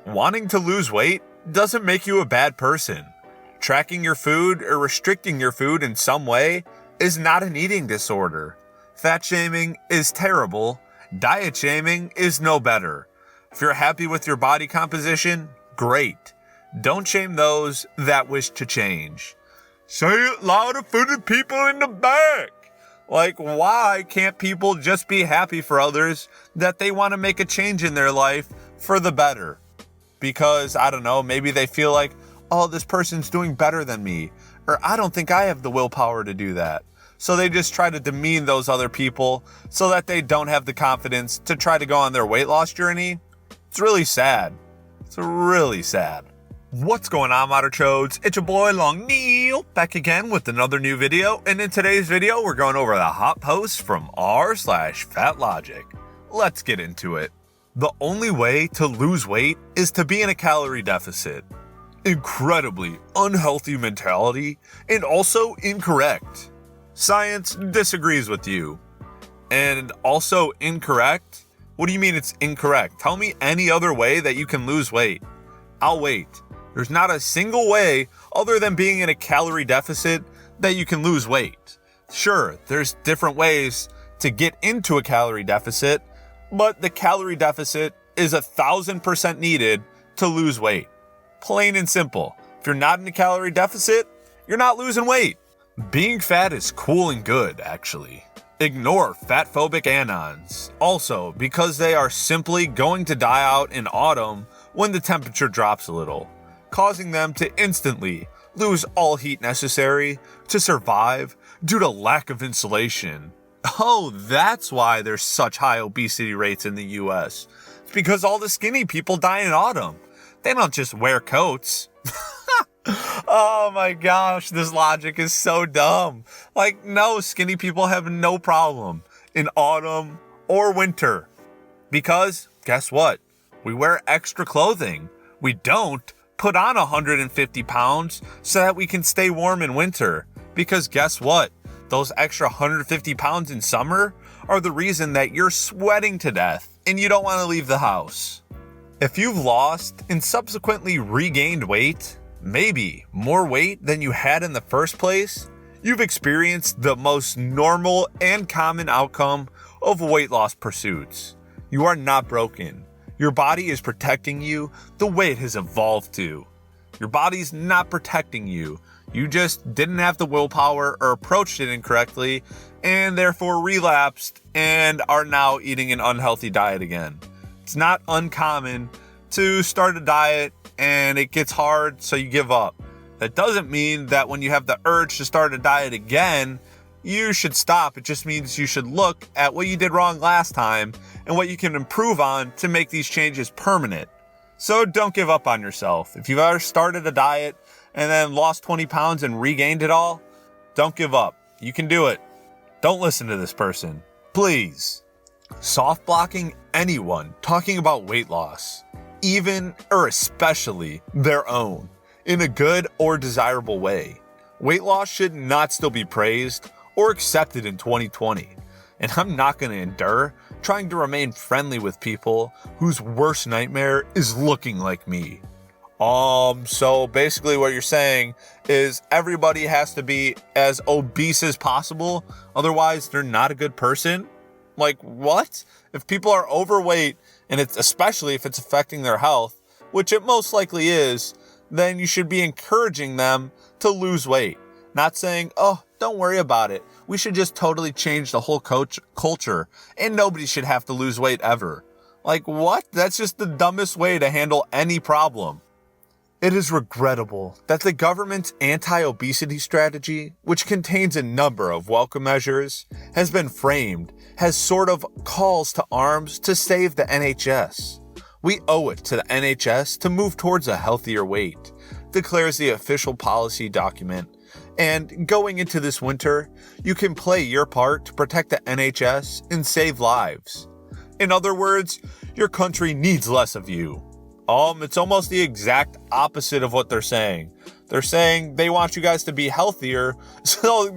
Wanting to lose weight doesn't make you a bad person. Tracking your food or restricting your food in some way is not an eating disorder. Fat shaming is terrible. Diet shaming is no better. If you're happy with your body composition, great. Don't shame those that wish to change. Say it louder for the people in the back. Like, why can't people just be happy for others that they want to make a change in their life for the better? Because, I don't know, maybe they feel like, oh, this person's doing better than me. Or I don't think I have the willpower to do that. So they just try to demean those other people so that they don't have the confidence to try to go on their weight loss journey. It's really sad. It's really sad. What's going on, Moderchodes? It's your boy Long Neil back again with another new video. And in today's video, we're going over the hot post from r/FatLogic. Let's get into it. The only way to lose weight is to be in a calorie deficit. Incredibly unhealthy mentality and also incorrect. Science disagrees with you. And also incorrect? What do you mean it's incorrect? Tell me any other way that you can lose weight. I'll wait. There's not a single way other than being in a calorie deficit that you can lose weight. Sure, there's different ways to get into a calorie deficit, but the calorie deficit is 1,000% needed to lose weight. Plain and simple. If you're not in a calorie deficit, you're not losing weight. Being fat is cool and good, actually. Ignore Fatphobic Anions. Also, because they are simply going to die out in autumn when the temperature drops a little, causing them to instantly lose all heat necessary to survive due to lack of insulation. Oh, that's why there's such high obesity rates in the US. It's because all the skinny people die in autumn. They don't just wear coats. Oh my gosh, this logic is so dumb. Like, no, skinny people have no problem in autumn or winter. Because, guess what? We wear extra clothing. We don't put on 150 pounds so that we can stay warm in winter. Because guess what? Those extra 150 pounds in summer are the reason that you're sweating to death and you don't want to leave the house. If you've lost and subsequently regained weight, maybe more weight than you had in the first place, you've experienced the most normal and common outcome of weight loss pursuits. You are not broken. Your body is protecting you the way it has evolved to. Your body's not protecting you. You just didn't have the willpower or approached it incorrectly and therefore relapsed and are now eating an unhealthy diet again. It's not uncommon to start a diet and it gets hard, so you give up. That doesn't mean that when you have the urge to start a diet again, you should stop. It just means you should look at what you did wrong last time and what you can improve on to make these changes permanent. So don't give up on yourself. If you've ever started a diet and then lost 20 pounds and regained it all, don't give up. You can do it. Don't listen to this person. Please. Soft blocking anyone talking about weight loss, even or especially their own, in a good or desirable way. Weight loss should not still be praised or accepted in 2020. And I'm not going to endure trying to remain friendly with people whose worst nightmare is looking like me. So basically what you're saying is everybody has to be as obese as possible, otherwise they're not a good person? Like, what? If people are overweight, and it's especially if it's affecting their health, which it most likely is, then you should be encouraging them to lose weight. Not saying, oh, don't worry about it. We should just totally change the whole culture, and nobody should have to lose weight ever. Like, what? That's just the dumbest way to handle any problem. It is regrettable that the government's anti-obesity strategy, which contains a number of welcome measures, has been framed as sort of calls to arms to save the NHS. We owe it to the NHS to move towards a healthier weight, declares the official policy document. And going into this winter, you can play your part to protect the NHS and save lives. In other words, your country needs less of you. It's almost the exact opposite of what they're saying. They're saying they want you guys to be healthier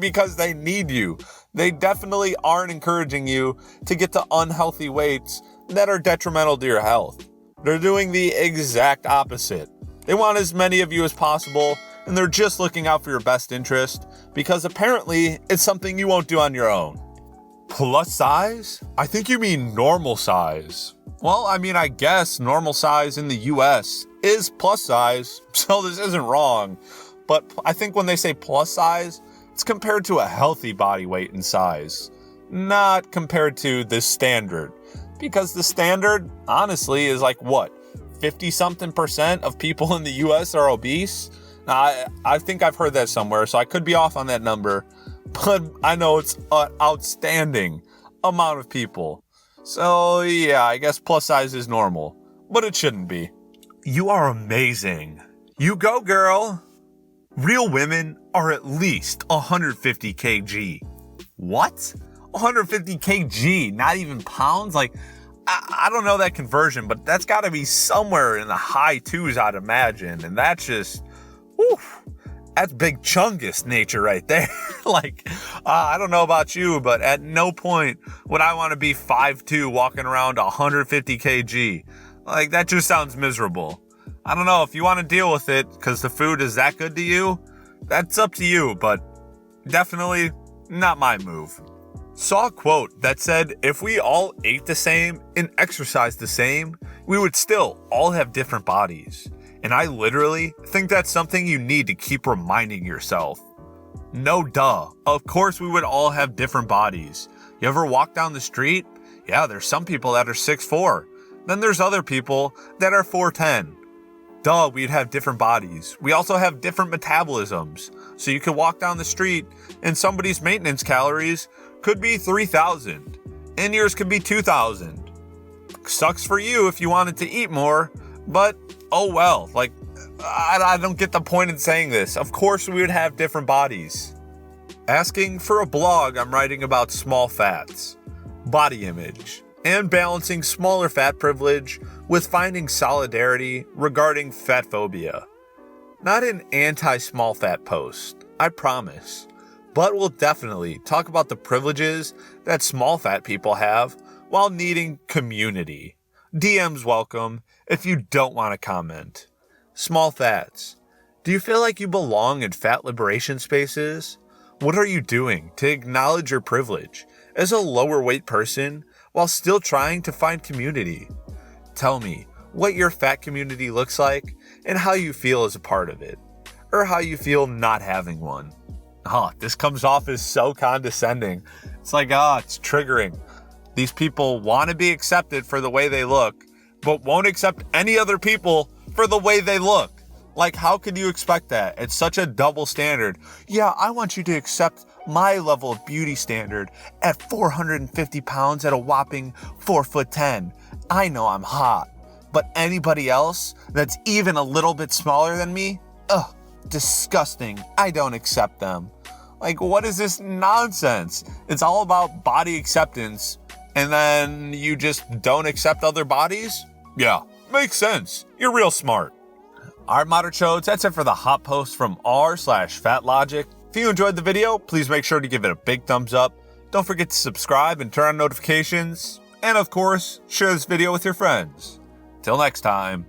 because they need you. They definitely aren't encouraging you to get to unhealthy weights that are detrimental to your health. They're doing the exact opposite. They want as many of you as possible, and they're just looking out for your best interest, because apparently it's something you won't do on your own. Plus size? I think you mean normal size. Well, I guess normal size in the US is plus size, so this isn't wrong. But I think when they say plus size, it's compared to a healthy body weight and size, not compared to the standard. Because the standard, honestly, is like what? 50-something% of people in the US are obese? Now, I think I've heard that somewhere, so I could be off on that number. But I know it's an outstanding amount of people. So yeah, I guess plus size is normal, but it shouldn't be. You are amazing. You go, girl. Real women are at least 150 kg. What? 150 kg, not even pounds? Like, I don't know that conversion, but that's got to be somewhere in the high twos, I'd imagine. And that's just, whew, that's big chungus nature right there. Like, I don't know about you, but at no point would I want to be 5'2", walking around 150 kg. Like, that just sounds miserable. I don't know if you want to deal with it because the food is that good to you. That's up to you, but definitely not my move. Saw a quote that said if we all ate the same and exercised the same, we would still all have different bodies. And I literally think that's something you need to keep reminding yourself. No duh. Of course we would all have different bodies. You ever walk down the street? Yeah, there's some people that are 6'4". Then there's other people that are 4'10". Duh, we'd have different bodies. We also have different metabolisms. So you could walk down the street and somebody's maintenance calories could be 3,000 and yours could be 2,000. Sucks for you if you wanted to eat more, but oh well. Like, I don't get the point in saying this. Of course we would have different bodies. Asking for a blog I'm writing about small fats, body image, and balancing smaller fat privilege with finding solidarity regarding fat phobia. Not an anti-small fat post, I promise, but we'll definitely talk about the privileges that small fat people have while needing community. DMs welcome if you don't want to comment. Small fats. Do you feel like you belong in fat liberation spaces? What are you doing to acknowledge your privilege as a lower weight person while still trying to find community? Tell me what your fat community looks like and how you feel as a part of it, or how you feel not having one. This comes off as so condescending. It's like, it's triggering. These people want to be accepted for the way they look, but won't accept any other people for the way they look. Like, how could you expect that? It's such a double standard. Yeah, I want you to accept my level of beauty standard at 450 pounds at a whopping 4'10". I know I'm hot, but anybody else that's even a little bit smaller than me, disgusting. I don't accept them. Like, what is this nonsense? It's all about body acceptance, and then you just don't accept other bodies? Yeah, makes sense. You're real smart. Alright, Moderchodes, that's it for the hot post from r/FatLogic. If you enjoyed the video, please make sure to give it a big thumbs up. Don't forget to subscribe and turn on notifications. And of course, share this video with your friends. Till next time.